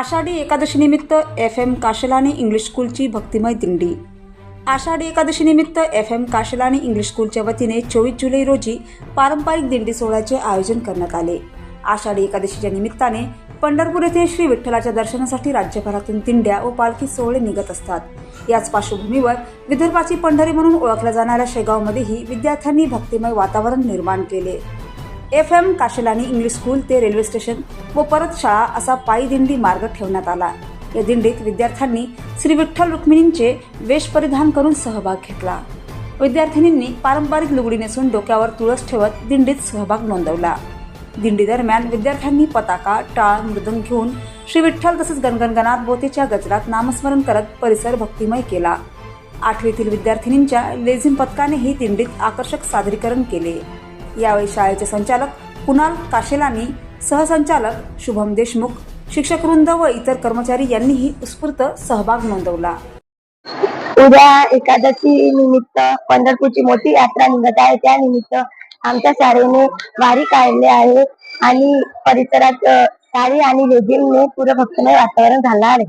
आषाढी एकादशी निमित्त FM काशलानी English स्कूलची भक्तिमय दिंडी। आषाढी एकादशी निमित्त FM काशलानी इंग्लिश स्कूलच्या वतीने 24 जुलै रोजी पारंपरिक दिंडी सोहळ्याचे आयोजन करण्यात आले। आषाढी एकादशीच्या निमित्ताने पंढरपूर येथे श्री विठ्ठलाच्या दर्शनासाठी राज्यभरातून दिंड्या व पालखी सोहळे निघत असतात। याच पार्श्वभूमीवर विदर्भाची पंढरी म्हणून ओळखल्या जाणाऱ्या शेगावमध्येही विद्यार्थ्यांनी भक्तिमय वातावरण निर्माण केले। FM काशलानी इंग्लिश स्कूल ते रेल्वे स्टेशन व परत शाळा असा पायी दिंडी मार्ग ठेवण्यात आला। या दिंडीत विद्यार्थ्यांनी श्री विठ्ठल रुक्मिणींचे वेश परिधान करून सहभाग घेतला। विद्यार्थिनींनी पारंपरिक लुगडी नेसून डोक्यावर तुळस ठेवत दिंडीत सहभाग नोंदवला। दिंडी दरम्यान विद्यार्थ्यांनी पताका, टाळ, मृदंग घेऊन श्री विठ्ठल तसेच गणगणगणात बोथेच्या गजरात नामस्मरण करत परिसर भक्तिमय केला। 8वीतील विद्यार्थिनींच्या लेझिम पथकानेही दिंडीत आकर्षक सादरीकरण केले। यावेळी शाळेचे संचालक कुणाल काशेलानी, सहसंचालक शुभम देशमुख, शिक्षकवृंद व इतर कर्मचारी यांनीही उत्स्फूर्त सहभाग नोंदवला। उद्या एकादशी निमित्त पंढरपूरची मोठी यात्रा निघत आहे। त्या निमित्त आमच्या शाळेने वारी काढले आहे आणि परिसरात साडी आणि लेझिमने पूर्ण भक्तिमय वातावरण झालं आहे।